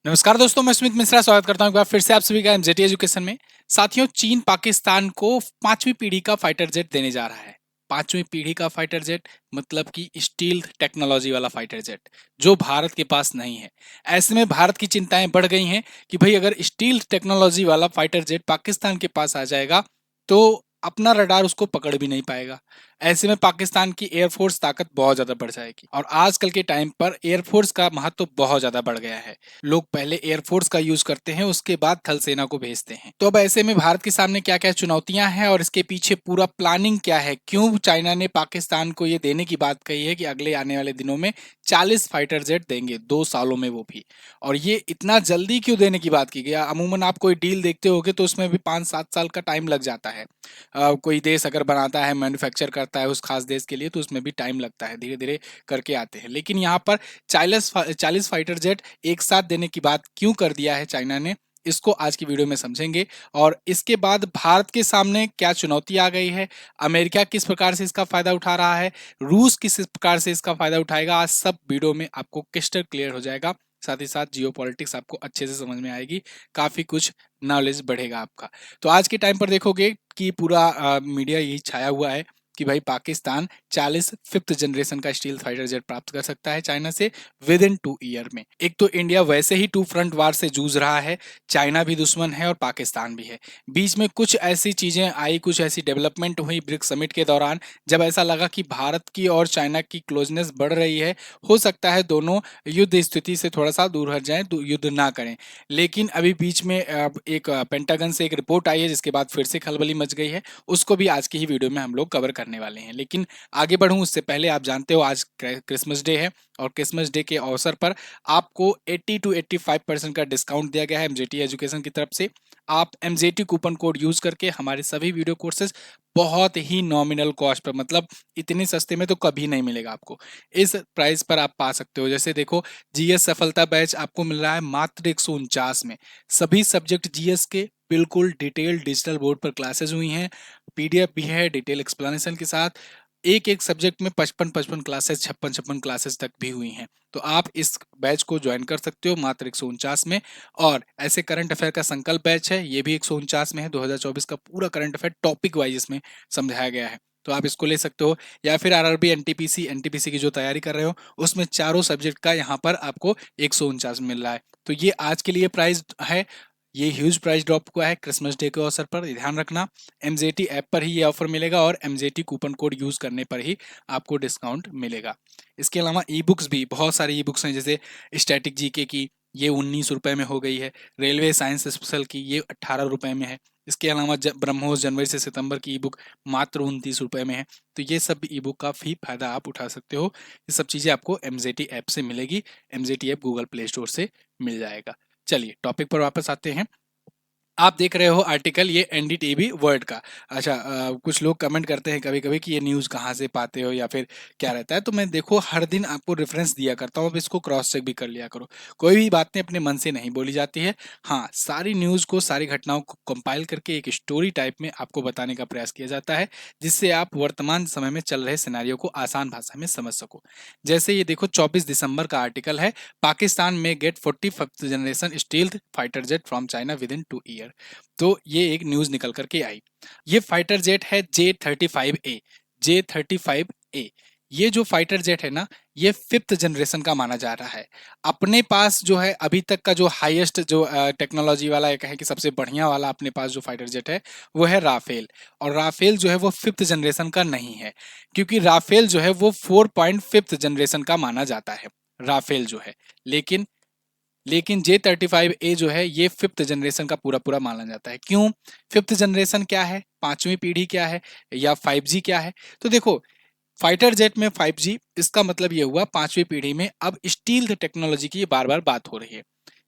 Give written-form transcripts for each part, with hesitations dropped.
नमस्कार दोस्तों, मैं सुमित मिश्रा स्वागत करता हूं एक बार फिर से आप सभी का एमजेटी एजुकेशन में। साथियों, चीन पाकिस्तान को पांचवी पीढ़ी का फाइटर जेट देने जा रहा है। पांचवी पीढ़ी का फाइटर जेट मतलब कि स्टील टेक्नोलॉजी वाला फाइटर जेट जो भारत के पास नहीं है। ऐसे में भारत की चिंताएं बढ़ गई हैं कि भाई अगर स्टील टेक्नोलॉजी वाला फाइटर जेट पाकिस्तान के पास आ जाएगा तो अपना रडार उसको पकड़ भी नहीं पाएगा। ऐसे में पाकिस्तान की एयरफोर्स ताकत बहुत ज्यादा बढ़ जाएगी और आजकल के टाइम पर एयरफोर्स का महत्व बहुत ज्यादा बढ़ गया है। लोग पहले एयरफोर्स का यूज करते हैं, उसके बाद थल सेना को भेजते हैं। तो अब ऐसे में भारत के सामने क्या क्या चुनौतियां हैं और इसके पीछे पूरा प्लानिंग क्या है, क्यों चाइना ने पाकिस्तान को ये देने की बात कही है कि अगले आने वाले दिनों में 40 फाइटर जेट देंगे 2 सालों में, वो भी। और ये इतना जल्दी क्यों देने की बात की गई? अमूमन आप कोई डील देखते होगे तो उसमें भी 5-7 साल का टाइम लग जाता है। कोई देश अगर बनाता है, मैन्युफैक्चर करता है उस खास देश के लिए, तो उसमें भी टाइम लगता है, धीरे धीरे करके आते हैं। लेकिन यहाँ पर 40 फाइटर जेट एक साथ देने की बात क्यों कर दिया है चाइना ने, इसको आज की वीडियो में समझेंगे। और इसके बाद भारत के सामने क्या चुनौती आ गई है, अमेरिका किस प्रकार से इसका फायदा उठा रहा है, रूस किस प्रकार से इसका फायदा उठाएगा, आज सब वीडियो में आपको क्रिस्टल क्लियर हो जाएगा। साथ ही साथ जियो पॉलिटिक्स आपको अच्छे से समझ में आएगी, काफी कुछ नॉलेज बढ़ेगा आपका। तो आज के टाइम पर देखोगे कि पूरा मीडिया यही छाया हुआ है कि भाई पाकिस्तान 40 फिफ्थ जनरेशन का स्टील फाइटर जेट प्राप्त कर सकता है चाइना से विद इन 2 ईयर में। एक तो इंडिया वैसे ही टू फ्रंट वार से जूझ रहा है, चाइना भी दुश्मन है और पाकिस्तान भी है। बीच में कुछ ऐसी चीजें आई, कुछ ऐसी डेवलपमेंट हुई ब्रिक्स समिट के दौरान, जब ऐसा लगा कि भारत की और चाइना की क्लोजनेस बढ़ रही है, हो सकता है दोनों युद्ध स्थिति से थोड़ा सा दूर हट जाएं, युद्ध ना करें। लेकिन अभी बीच में एक पेंटागन से एक रिपोर्ट आई है जिसके बाद फिर से खलबली मच गई है। उसको भी आज की ही वीडियो में हम लोग कवर करने वाले हैं। लेकिन आगे बढ़ूं उससे पहले, आप जानते हो आज क्रिसमस डे है और क्रिसमस डे के अवसर पर आपको 80 to 85% का डिस्काउंट दिया गया है एमजेटी एजुकेशन की तरफ से। आप एमजेटी कूपन कोड यूज करके हमारे सभी वीडियो कोर्सेज बहुत ही नॉमिनल कॉस्ट पर, मतलब इतने सस्ते में तो कभी नहीं मिलेगा आपको, इस प्राइस पर आप पा सकते हो। जैसे देखो, जीएस सफलता बैच आपको मिल रहा है मात्र 149 में। सभी सब्जेक्ट जीएस के बिल्कुल डिटेल डिजिटल बोर्ड पर क्लासेस हुई हैं, पीडीएफ भी है डिटेल एक्सप्लेनेशन के साथ। एक एक सब्जेक्ट में 55-55 क्लासेस, 56-56 क्लासेस तक भी हुई हैं। तो आप इस बैच को ज्वाइन कर सकते हो मात्र 149 में। और ऐसे करंट अफेयर का संकल्प बैच है, ये भी 149 में है। 2024 का पूरा करंट अफेयर टॉपिक वाइज इसमें समझाया गया है, तो आप इसको ले सकते हो। या फिर आरआरबी एनटीपीसी की जो तैयारी कर रहे हो, उसमें चारों सब्जेक्ट का यहाँ पर आपको 149 मिल रहा है। तो ये आज के लिए प्राइस है, ये ह्यूज प्राइस ड्रॉप हुआ है क्रिसमस डे के अवसर पर, ध्यान रखना। एमजेटी ऐप पर ही ये ऑफर मिलेगा और एमजेटी कूपन कोड यूज करने पर ही आपको डिस्काउंट मिलेगा। इसके अलावा ई बुक्स भी बहुत सारी ई बुक्स हैं, जैसे स्टैटिक जीके की ये 19 रुपए में हो गई है, रेलवे साइंस स्पेशल की ये 18 रुपए में है। इसके अलावा ब्रह्मोस जनवरी से सितंबर की ई बुक मात्र 29 रुपए में है। तो ये सब ई बुक का भी फायदा आप उठा सकते हो। ये सब चीजें आपको एमजेटी ऐप से मिलेगी, MJT app Google play store से मिल जाएगा। चलिए टॉपिक पर वापस आते हैं। आप देख रहे हो आर्टिकल ये एनडीटीवी वर्ल्ड का। अच्छा, कुछ लोग कमेंट करते हैं कभी कभी कि ये न्यूज़ कहाँ से पाते हो या फिर क्या रहता है। तो मैं देखो हर दिन आपको रेफरेंस दिया करता हूँ, अब इसको क्रॉस चेक भी कर लिया करो। कोई भी बातें अपने मन से नहीं बोली जाती है। हाँ, सारी न्यूज़ को, सारी घटनाओं को कंपाइल करके एक स्टोरी टाइप में आपको बताने का प्रयास किया जाता है, जिससे आप वर्तमान समय में चल रहे सिनेरियो को आसान भाषा में समझ सको। जैसे ये देखो 24 दिसंबर का आर्टिकल है, पाकिस्तान में get 45th generation stealth fighter jet from China within 2 year. तो ये एक न्यूज निकल करके आई। ये फाइटर जेट है J-35A। ये जो फाइटर जेट है ना, ये 5th जनरेशन का माना जा रहा है। अपने पास जो है अभी तक का जो हाईएस्ट जो टेक्नोलॉजी वाला, एक है कि सबसे बढ़िया वाला अपने पास जो फाइटर जेट है वो है राफेल। और राफेल जो है वो 5th जनरेशन का नहीं है, क्योंकि राफेल जो है वो 4.5th जनरेशन का माना जाता है, राफेल जो है। लेकिन J-35A जो है ये 5th जनरेशन का पूरा पूरा माना जाता है। क्यों? 5th जनरेशन क्या है, 5वीं पीढ़ी क्या है, या 5G क्या है? तो देखो, फाइटर जेट में 5G, इसका मतलब ये हुआ 5वीं पीढ़ी में अब स्टील टेक्नोलॉजी की बार बार बात हो रही है।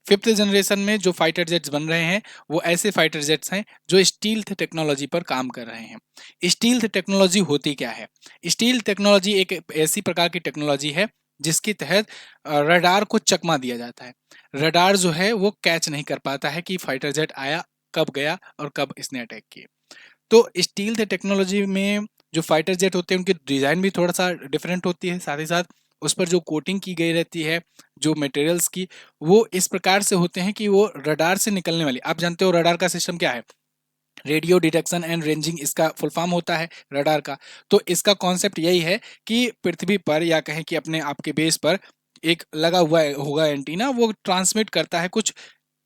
5th जनरेशन में जो फाइटर जेट्स बन रहे हैं वो ऐसे फाइटर जेट्स हैं जो स्टील टेक्नोलॉजी पर काम कर रहे हैं। स्टील टेक्नोलॉजी होती क्या है? स्टील टेक्नोलॉजी एक ऐसी प्रकार की टेक्नोलॉजी है जिसके तहत रडार को चकमा दिया जाता है। रडार जो है वो कैच नहीं कर पाता है कि फाइटर जेट आया, कब गया और कब इसने अटैक किया। तो स्टील टेक्नोलॉजी में जो फाइटर जेट होते हैं उनकी डिजाइन भी थोड़ा सा डिफरेंट होती है, साथ ही साथ उस पर जो कोटिंग की गई रहती है, जो मटेरियल्स की, वो इस प्रकार से होते हैं कि वो रडार से निकलने वाली, आप जानते हो रडार का सिस्टम क्या है, रेडियो डिटेक्शन एंड रेंजिंग इसका फुल फॉर्म होता है रडार का। तो इसका कॉन्सेप्ट यही है कि पृथ्वी पर या कहें कि अपने आपके बेस पर एक लगा हुआ होगा एंटीना, वो ट्रांसमिट करता है कुछ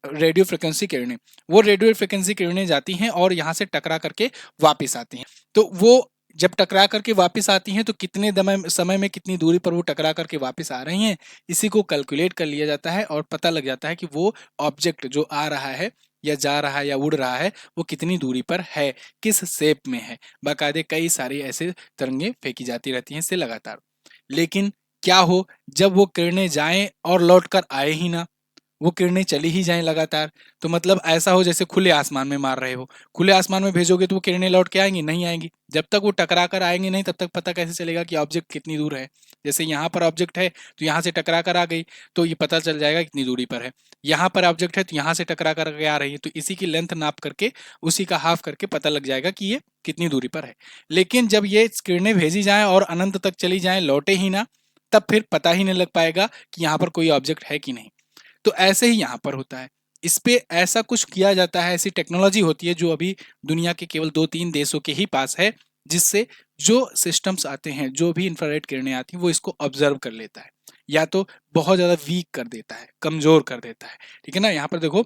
रेडियो फ्रिक्वेंसी किरणें। वो रेडियो फ्रिक्वेंसी किरणें जाती हैं और यहाँ से टकरा करके वापस आती हैं। तो वो जब टकरा करके वापस आती हैं तो कितने समय में कितनी दूरी पर वो टकरा करके वापस आ रही हैं, इसी को कैलकुलेट कर लिया जाता है और पता लग जाता है कि वो ऑब्जेक्ट जो आ रहा है या जा रहा है या उड़ रहा है वो कितनी दूरी पर है, किस शेप में है। बाकायदे कई सारी ऐसे तरंगे फेंकी जाती रहती हैं इससे लगातार। लेकिन क्या हो जब वो किरणें जाएं और लौट कर आए ही ना, वो किरणें चली ही जाएं लगातार, तो मतलब ऐसा हो जैसे खुले आसमान में मार रहे हो, खुले आसमान में भेजोगे तो वो किरणें लौट के आएंगी नहीं आएंगी, जब तक वो टकरा कर आएंगे नहीं तब तक पता कैसे चलेगा कि ऑब्जेक्ट कितनी दूर है। जैसे यहाँ पर ऑब्जेक्ट है तो यहाँ से टकरा कर आ गई तो ये पता चल जाएगा कितनी दूरी पर है, यहाँ पर ऑब्जेक्ट है तो यहाँ से टकरा कर आ रही है, तो इसी की लेंथ नाप करके उसी का हाफ करके पता लग जाएगा कि ये कितनी दूरी पर है। लेकिन जब ये किरणें भेजी जाएं और अनंत तक चली जाएं लौटे ही ना, तब फिर पता ही नहीं लग पाएगा कि यहाँ पर कोई ऑब्जेक्ट है कि नहीं। तो ऐसे ही यहाँ पर होता है, इस पे ऐसा कुछ किया जाता है, ऐसी टेक्नोलॉजी होती है जो अभी दुनिया के केवल 2-3 देशों के ही पास है, जिससे जो सिस्टम्स आते हैं, जो भी इंफ्रारेड किरणें आती हैं वो इसको ऑब्जर्व कर लेता है, या तो बहुत ज्यादा वीक कर देता है, कमजोर कर देता है। ठीक है ना, यहाँ पर देखो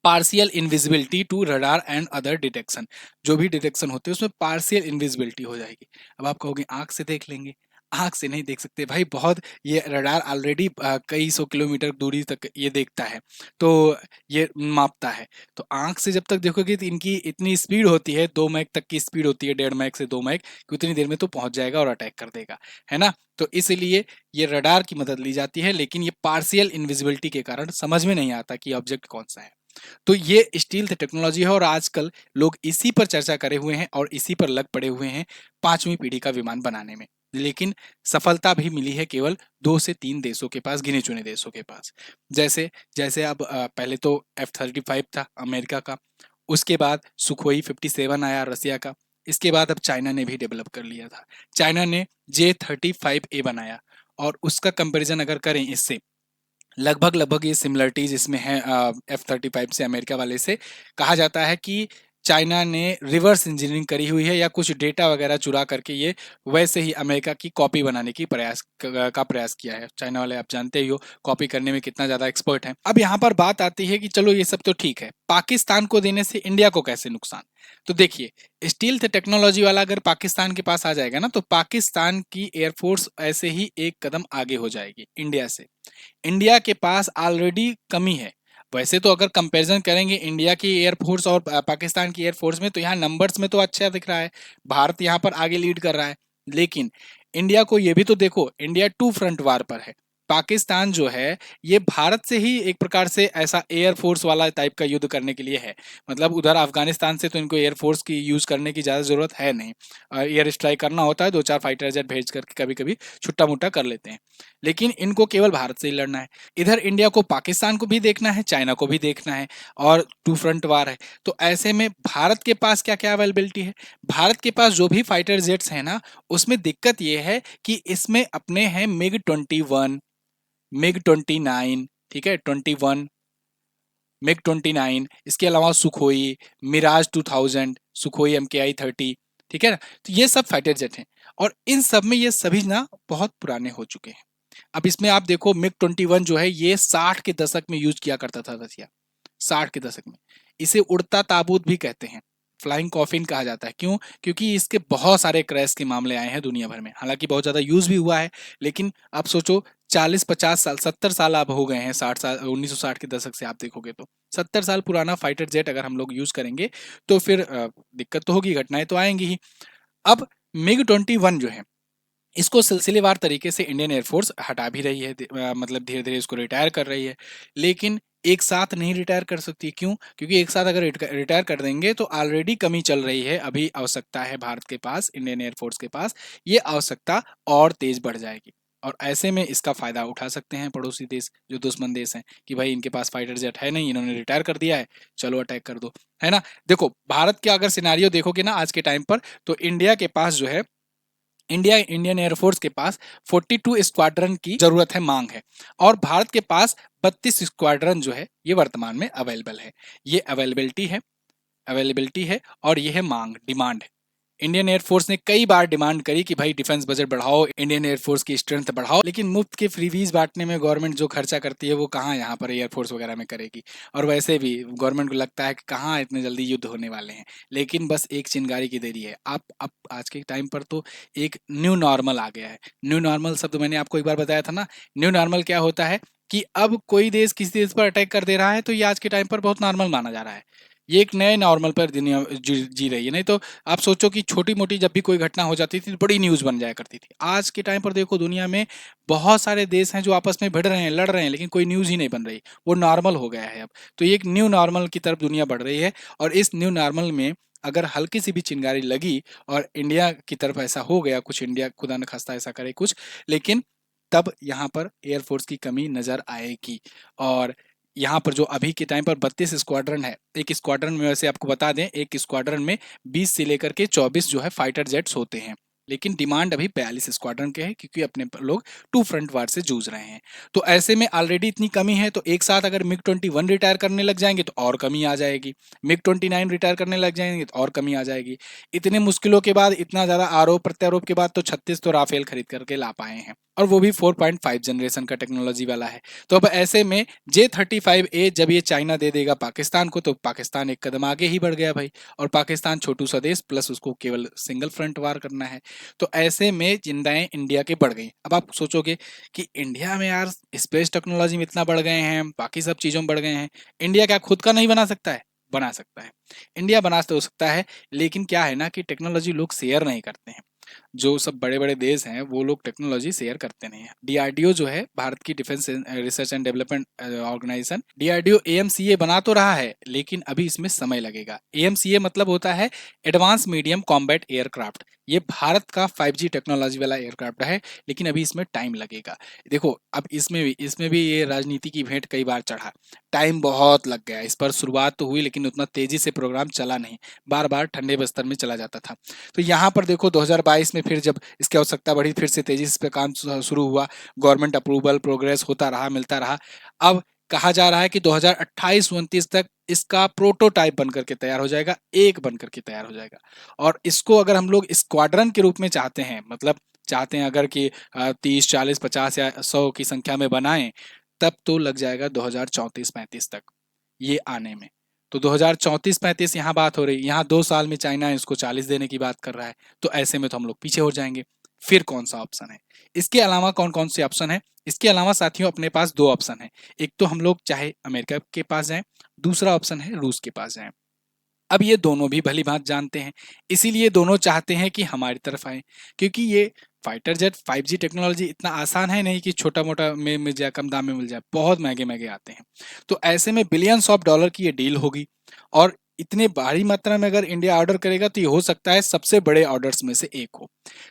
partial invisibility to radar and other detection, जो भी डिटेक्शन होते हैं उसमें पार्शियल इनविजिबिलिटी हो जाएगी। अब आप कहोगे आंख से देख लेंगे, आंख से नहीं देख सकते भाई, बहुत ये रडार ऑलरेडी कई सौ किलोमीटर दूरी तक ये देखता है, तो ये मापता है। तो आंख से जब तक देखोगे तो इनकी इतनी स्पीड होती है, 2 मैक तक की स्पीड होती है, 1.5 मैक से 2 मैक, कि उतनी देर में तो पहुंच जाएगा और अटैक कर देगा, है ना। तो इसलिए ये रडार की मदद ली जाती है, लेकिन ये पार्शियल इनविजिबिलिटी के कारण समझ में नहीं आता कि ऑब्जेक्ट कौन सा है। तो ये स्टील्थ टेक्नोलॉजी है और आजकल लोग इसी पर चर्चा करे हुए हैं और इसी पर लग पड़े हुए हैं 5वीं पीढ़ी का विमान बनाने में। लेकिन सफलता भी मिली है केवल 2 से 3 देशों के पास, गिने चुने देशों के पास। जैसे जैसे अब पहले तो F-35 था अमेरिका का, उसके बाद सुखोई 57 आया रसिया का, इसके बाद अब चाइना ने भी डेवलप कर लिया था। चाइना ने J-35A बनाया, और उसका कंपैरिजन अगर करें इससे, लगभग लगभग ये सिमिलरिटीज इसमें है F-35 से, अमेरिका वाले से। कहा जाता है कि चाइना ने रिवर्स इंजीनियरिंग करी हुई है या कुछ डेटा वगैरह चुरा करके ये वैसे ही अमेरिका की कॉपी बनाने की प्रयास किया है। चाइना वाले आप जानते ही हो कॉपी करने में कितना ज्यादा एक्सपर्ट है। अब यहाँ पर बात आती है कि चलो ये सब तो ठीक है, पाकिस्तान को देने से इंडिया को कैसे नुकसान। तो देखिए स्टील्थ टेक्नोलॉजी वाला अगर पाकिस्तान के पास आ जाएगा ना, तो पाकिस्तान की एयरफोर्स ऐसे ही एक कदम आगे हो जाएगी इंडिया से। इंडिया के पास ऑलरेडी कमी है। वैसे तो अगर कंपैरिजन करेंगे इंडिया की एयरफोर्स और पाकिस्तान की एयरफोर्स में, तो यहाँ नंबर्स में तो अच्छा दिख रहा है, भारत यहाँ पर आगे लीड कर रहा है। लेकिन इंडिया को ये भी तो देखो, इंडिया टू फ्रंट वार पर है। पाकिस्तान जो है ये भारत से ही एक प्रकार से ऐसा एयरफोर्स वाला टाइप का युद्ध करने के लिए है। मतलब उधर अफगानिस्तान से तो इनको एयरफोर्स की यूज करने की ज्यादा जरूरत है नहीं, एयर स्ट्राइक करना होता है 2-4 फाइटर जेट भेज करके कभी कभी छुट्टा मुट्टा कर लेते हैं, लेकिन इनको केवल भारत से ही लड़ना है। इधर इंडिया को पाकिस्तान को भी देखना है, चाइना को भी देखना है, और टू फ्रंट वार है। तो ऐसे में भारत के पास क्या क्या अवेलेबिलिटी है, भारत के पास जो भी फाइटर जेट्स हैं ना, उसमें दिक्कत ये है कि इसमें अपने हैं मिग 21, मिग 29, ठीक है 21, मिग 29, इसके अलावा सुखोई, मिराज 2000, सुखोई MKI-30, ठीक है ना। तो ये सब फाइटर जेट हैं, और इन सब में ये सभी ना बहुत पुराने हो चुके हैं। अब इसमें आप देखो मिग 21 जो है ये 60 के दशक में यूज किया करता था रसिया, 60 के दशक में। इसे उड़ता ताबूत भी कहते हैं, फ्लाइंग कॉफिन कहा जाता है। क्यों? क्योंकि इसके बहुत सारे क्रैश के मामले आए हैं दुनिया भर में, हालांकि बहुत ज्यादा यूज भी हुआ है। लेकिन आप सोचो 40-50 साल, 70 साल अब हो गए हैं, 60 साल 1960 के दशक से आप देखोगे तो 70 साल पुराना फाइटर जेट अगर हम लोग यूज करेंगे तो फिर दिक्कत तो होगी, घटनाएं तो आएंगी ही। अब मिग 21 जो है इसको सिलसिलेवार तरीके से इंडियन एयरफोर्स हटा भी रही है, मतलब धीरे धीरे इसको रिटायर कर रही है। लेकिन एक साथ नहीं रिटायर कर सकती। क्यों? क्योंकि एक साथ अगर रिटायर कर देंगे तो ऑलरेडी कमी चल रही है, अभी आवश्यकता है भारत के पास, इंडियन एयरफोर्स के पास, ये आवश्यकता और तेज बढ़ जाएगी। और ऐसे में इसका फायदा उठा सकते हैं पड़ोसी देश, जो दुश्मन देश हैं, कि भाई इनके पास फाइटर जेट है नहीं, इन्होंने रिटायर कर दिया है, चलो अटैक कर दो, है ना। देखो भारत के अगर सिनारियो देखोगे ना आज के टाइम पर, तो इंडिया के पास जो है इंडियन एयरफोर्स के पास 42 स्क्वाड्रन की जरूरत है, मांग है, और भारत के पास 32 स्क्वाड्रन जो है ये वर्तमान में अवेलेबल है। ये अवेलेबिलिटी है और ये है मांग, डिमांड है। इंडियन एयरफोर्स ने कई बार डिमांड करी कि भाई डिफेंस बजट बढ़ाओ, इंडियन एयरफोर्स की स्ट्रेंथ बढ़ाओ, लेकिन मुफ्त के फ्रीवीज बांटने में गवर्नमेंट जो खर्चा करती है वो कहाँ यहाँ पर एयरफोर्स वगैरह में करेगी। और वैसे भी गवर्नमेंट को लगता है कि कहाँ इतने जल्दी युद्ध होने वाले हैं, लेकिन बस एक चिंगारी की देरी है। आप अब आज के टाइम पर तो एक न्यू नॉर्मल आ गया है। न्यू नॉर्मल शब्द मैंने आपको एक बार बताया था ना। न्यू नॉर्मल क्या होता है कि अब कोई देश किसी देश पर अटैक कर दे रहा है तो ये आज के टाइम पर बहुत नॉर्मल माना जा रहा है। ये एक नए नॉर्मल पर दुनिया जी रही है। नहीं तो आप सोचो कि छोटी मोटी जब भी कोई घटना हो जाती थी तो बड़ी न्यूज़ बन जाया करती थी। आज के टाइम पर देखो दुनिया में बहुत सारे देश हैं जो आपस में भिड़ रहे हैं, लड़ रहे हैं, लेकिन कोई न्यूज़ ही नहीं बन रही। वो नॉर्मल हो गया है अब। तो ये एक न्यू नॉर्मल की तरफ दुनिया बढ़ रही है, और इस न्यू नॉर्मल में अगर हल्की सी भी चिंगारी लगी और इंडिया की तरफ ऐसा हो गया कुछ, इंडिया खुदा न खास्ता ऐसा करे कुछ, लेकिन तब यहाँ पर एयरफोर्स की कमी नजर आएगी। और यहाँ पर जो अभी के टाइम पर 32 स्क्वाड्रन है, एक स्क्वाड्रन में वैसे आपको बता दें, एक स्क्वाड्रन में 20 से लेकर के 24 जो है फाइटर जेट्स होते हैं, लेकिन डिमांड अभी 42 स्क्वाड्रन के है, क्योंकि अपने लोग टू फ्रंट वार से जूझ रहे हैं। तो ऐसे में ऑलरेडी इतनी कमी है, तो एक साथ अगर मिग 21 रिटायर करने लग जाएंगे तो और कमी आ जाएगी, मिग 29 रिटायर करने लग जाएंगे तो और कमी आ जाएगी। इतने मुश्किलों के बाद, इतना ज्यादा आरोप प्रत्यारोप के बाद तो 36 तो राफेल खरीद करके ला पाए हैं, और वो भी 4.5 जनरेशन का टेक्नोलॉजी वाला है। तो अब ऐसे में J-35A जब ये चाइना दे देगा पाकिस्तान को, तो पाकिस्तान एक कदम आगे ही बढ़ गया भाई। और पाकिस्तान छोटू सा देश, प्लस उसको केवल सिंगल फ्रंट वार करना है। तो ऐसे में चिंताएं इंडिया के बढ़ गई। अब आप सोचोगे कि इंडिया में यार स्पेस टेक्नोलॉजी में इतना बढ़ गए हैं, बाकी सब चीजों में बढ़ गए हैं, इंडिया क्या खुद का नहीं बना सकता है? बना सकता है। इंडिया बना तो सकता है, लेकिन क्या है ना कि टेक्नोलॉजी लोग शेयर नहीं करते हैं। जो सब बड़े बड़े देश हैं वो लोग टेक्नोलॉजी शेयर करते नहीं है। डीआरडीओ जो है, भारत की defence research and development organisation, DRDO AMCA बना तो रहा है, लेकिन अभी इसमें समय लगेगा। एएमसीए मतलब होता है एडवांस मीडियम कॉम्बैट एयरक्राफ्ट। ये भारत का 5G टेक्नोलॉजी वाला एयरक्राफ्ट है, लेकिन अभी इसमें टाइम लगेगा। देखो अब इसमें भी ये राजनीति की भेंट कई बार चढ़ा, टाइम बहुत लग गया। इस पर शुरुआत तो हुई, लेकिन उतना तेजी से प्रोग्राम चला नहीं, बार बार ठंडे बस्तर में चला जाता था। तो यहाँ पर देखो 2022 में फिर जब इसकी आवश्यकता बढ़ी, फिर से तेजी से इस पे काम शुरू हुआ, गवर्नमेंट अप्रूवल प्रोग्रेस होता रहा, मिलता रहा। अब कहा जा रहा है कि 2028-29 तक इसका प्रोटोटाइप बनकर के तैयार हो जाएगा, एक बनकर के तैयार हो जाएगा। और इसको अगर हम लोग स्क्वाड्रन के रूप में चाहते हैं, मतलब चाहते हैं अगर कि 30, 40, 50 या 100 की संख्या में बनाएं, तब तो लग जाएगा 2034-35 तक ये आने में। तो 2034-35 यहाँ बात हो रही, यहाँ 2 साल में चाइना इसको 40 देने की बात कर रहा है। तो ऐसे में तो हम लोग पीछे हो जाएंगे। फिर कौन सा ऑप्शन है? इसके अलावा कौन कौन से ऑप्शन है? इसके अलावा साथियों अपने पास 2 ऑप्शन है। एक तो हम लोग चाहे अमेरिका के पास जाएं, दूसरा ऑप्शन है रूस के पास जाएं। अब ये दोनों भी भली भांति जानते हैं, इसीलिए दोनों चाहते हैं कि हमारी तरफ आए, क्योंकि ये फाइटर जेट 5G टेक्नोलॉजी इतना आसान है नहीं कि छोटा मोटा में मिल जाए, कम दाम में मिल जाए, बहुत महंगे महंगे आते हैं। तो ऐसे में बिलियंस ऑफ डॉलर की ये डील होगी, और इतने भारी मात्रा में अगर इंडिया ऑर्डर करेगा तो ये हो सकता है सबसे बड़े ऑर्डर्स में से एक हो।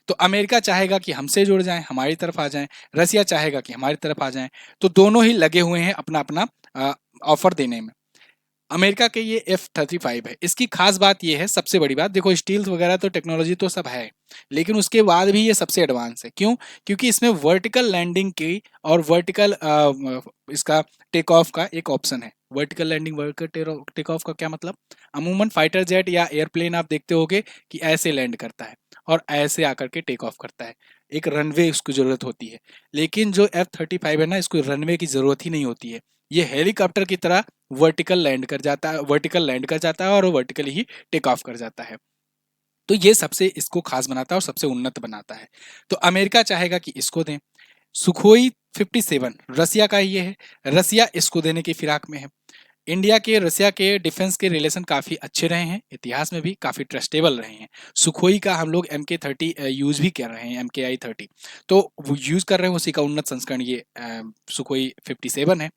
तो अमेरिका चाहेगा कि हमसे जुड़ जाएं, हमारी तरफ आ जाएं, रसिया चाहेगा कि हमारी तरफ आ जाएं। तो दोनों ही लगे हुए हैं अपना अपना ऑफर देने में। अमेरिका के ये F-35 है, इसकी खास बात ये है, सबसे बड़ी बात, देखो स्टील्स वगैरह तो टेक्नोलॉजी तो सब है, लेकिन उसके बाद भी ये सबसे एडवांस है। क्यों? क्योंकि इसमें वर्टिकल लैंडिंग की और वर्टिकल इसका टेक ऑफ का एक ऑप्शन है। Vertical landing, vertical take off का क्या मतलब? अमूमन फाइटर जेट या एयरप्लेन आप देखते होगे कि ऐसे लैंड करता है और ऐसे आकर के टेक ऑफ करता है, एक रनवे उसकी जरूरत होती है। लेकिन जो F-35 है ना, इसको रनवे की जरूरत ही नहीं होती है। ये हेलीकॉप्टर की तरह वर्टिकल लैंड कर जाता है, वर्टिकल लैंड कर जाता है और वर्टिकल ही टेक ऑफ कर जाता है। तो ये सबसे इसको खास बनाता है और सबसे उन्नत बनाता है। तो अमेरिका चाहेगा कि इसको दें। सुखोई 57 रसिया का ये है, रसिया इसको देने की फिराक में है। इंडिया के रसिया के डिफेंस के रिलेशन काफ़ी अच्छे रहे हैं, इतिहास में भी काफ़ी ट्रस्टेबल रहे हैं। सुखोई का हम लोग MK-30 यूज़ भी कर रहे हैं, MKI-30, तो वो यूज़ कर रहे हैं, उसी का उन्नत संस्करण ये सुखोई 57 है।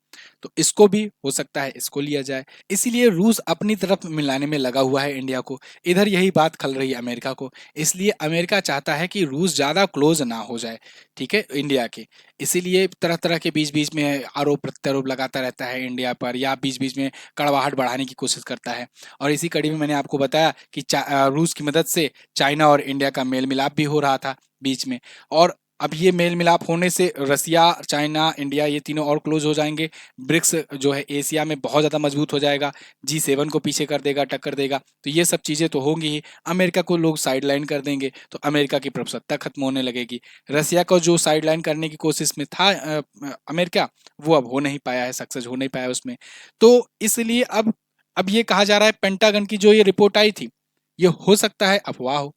तो इसको भी हो सकता है इसको लिया जाए। इसीलिए रूस अपनी तरफ मिलाने में लगा हुआ है इंडिया को, इधर यही बात खल रही है अमेरिका को। इसलिए अमेरिका चाहता है कि रूस ज़्यादा क्लोज ना हो जाए, ठीक है, इंडिया के। इसीलिए तरह तरह के बीच बीच में आरोप प्रत्यारोप लगाता रहता है इंडिया पर, या बीच बीच में में कड़वाहट बढ़ाने की कोशिश करता है। और इसी कड़ी में मैंने आपको बताया कि रूस की मदद से चाइना और इंडिया का मेल मिलाप भी हो रहा था बीच में। और अब ये मेल मिलाप होने से रसिया, चाइना, इंडिया ये तीनों और क्लोज हो जाएंगे। ब्रिक्स जो है एशिया में बहुत ज़्यादा मजबूत हो जाएगा, G7 को पीछे कर देगा, टक्कर देगा। तो ये सब चीज़ें तो होंगी ही। अमेरिका को लोग साइड लाइन कर देंगे तो अमेरिका की प्रभुसत्ता खत्म होने लगेगी। रसिया को जो साइड लाइन करने की कोशिश में था अमेरिका, वो अब हो नहीं पाया है, सक्सेस हो नहीं पाया उसमें। तो इसलिए अब ये कहा जा रहा है, पेंटागन की जो ये रिपोर्ट आई थी, ये हो सकता है अफवाह हो।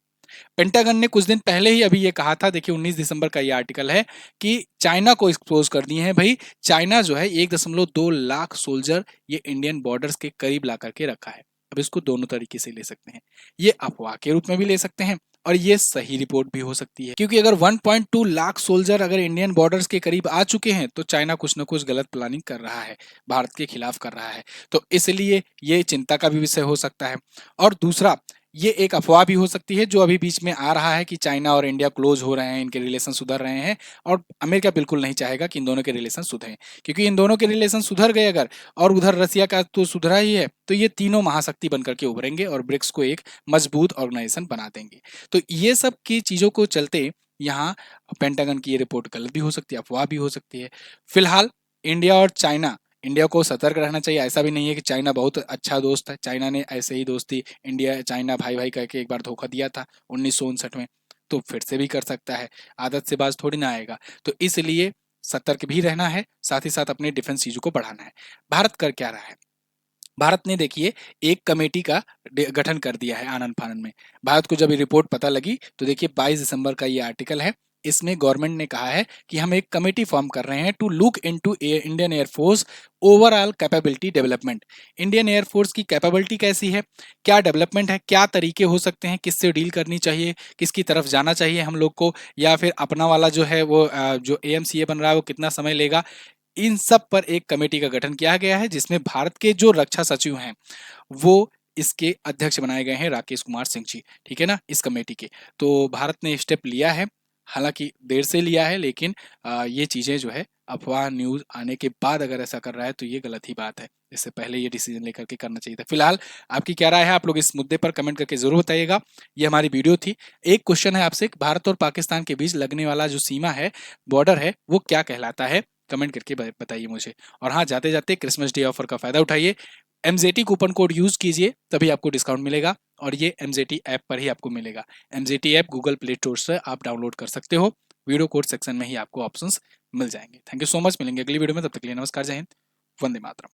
पेंटागन ने कुछ दिन पहले ही अभी ये कहा था, देखिए 19 दिसंबर का ये आर्टिकल है, कि चाइना को एक्सपोज कर दिए हैं भाई। चाइना जो है 1.2 लाख सोल्जर ये इंडियन बॉर्डर्स के करीब ला करके रखा है। अब इसको दोनों तरीके से ले सकते हैं, ये अफवाह के रूप में भी ले सकते हैं और ये सही रिपोर्ट भी हो सकती है। क्योंकि अगर 1.2 लाख सोल्जर अगर इंडियन बॉर्डर्स के करीब आ चुके हैं तो चाइना कुछ ना कुछ गलत प्लानिंग कर रहा है, भारत के खिलाफ कर रहा है। तो इसलिए ये चिंता का भी विषय हो सकता है। और दूसरा, ये एक अफवाह भी हो सकती है जो अभी बीच में आ रहा है कि चाइना और इंडिया क्लोज हो रहे हैं, इनके रिलेशन सुधर रहे हैं। और अमेरिका बिल्कुल नहीं चाहेगा कि इन दोनों के रिलेशन सुधरें, क्योंकि इन दोनों के रिलेशन सुधर गए अगर, और उधर रसिया का तो सुधरा ही है, तो ये तीनों महाशक्ति बनकर के उभरेंगे और ब्रिक्स को एक मजबूत ऑर्गेनाइजेशन बना देंगे। तो ये सब की चीजों को चलते यहाँ पेंटागन की ये रिपोर्ट गलत भी हो सकती है, अफवाह भी हो सकती है। फिलहाल इंडिया और चाइना, इंडिया को सतर्क रहना चाहिए। ऐसा भी नहीं है कि चाइना बहुत अच्छा दोस्त है, चाइना ने ऐसे ही दोस्ती इंडिया चाइना भाई भाई कह के एक बार धोखा दिया था 1959 में, तो फिर से भी कर सकता है, आदत से बाज थोड़ी ना आएगा। तो इसलिए सतर्क भी रहना है, साथ ही साथ अपने डिफेंस चीजों को बढ़ाना है। भारत कर क्या रहा है? भारत ने देखिए एक कमेटी का गठन कर दिया है आनन फानन में। भारत को जब ये रिपोर्ट पता लगी तो देखिए 22 दिसंबर का ये आर्टिकल है, इसमें गवर्नमेंट ने कहा है कि हम एक कमेटी फॉर्म कर रहे हैं to look into Indian air force overall capability development. Indian air force की कैपेबिलिटी कैसी है, क्या डेवलपमेंट है, क्या तरीके हो सकते हैं, किससे डील करनी चाहिए, किसकी तरफ जाना चाहिए हम लोग को, या फिर अपना वाला जो है वो जो AMCA बन रहा है वो कितना समय लेगा। इन सब पर एक कमेटी का गठन किया गया है जिसमें भारत के जो रक्षा सचिव हैं वो इसके अध्यक्ष बनाए गए हैं, राकेश कुमार सिंह जी, ठीक है ना, इस कमेटी के। तो भारत ने स्टेप लिया है, हालांकि देर से लिया है, लेकिन ये चीजें जो है अफवाह न्यूज आने के बाद अगर ऐसा कर रहा है तो ये गलत ही बात है, इससे पहले ये डिसीजन लेकर के करना चाहिए था। फिलहाल आपकी क्या राय है, आप लोग इस मुद्दे पर कमेंट करके जरूर बताइएगा। ये हमारी वीडियो थी। एक क्वेश्चन है आपसे, भारत और पाकिस्तान के बीच लगने वाला जो सीमा है, बॉर्डर है, वो क्या कहलाता है? कमेंट करके बताइए मुझे। और हाँ, जाते जाते क्रिसमस डे ऑफर का फायदा उठाइए, MZT कूपन कोड यूज कीजिए, तभी आपको डिस्काउंट मिलेगा। और ये MZT ऐप पर ही आपको मिलेगा। MZT app Google play store से आप डाउनलोड कर सकते हो, वीडियो कोड सेक्शन में ही आपको ऑप्शंस मिल जाएंगे। थैंक यू सो मच, मिलेंगे अगली वीडियो में, तब तक के लिए नमस्कार, जय हिंद, वंदे मातरम।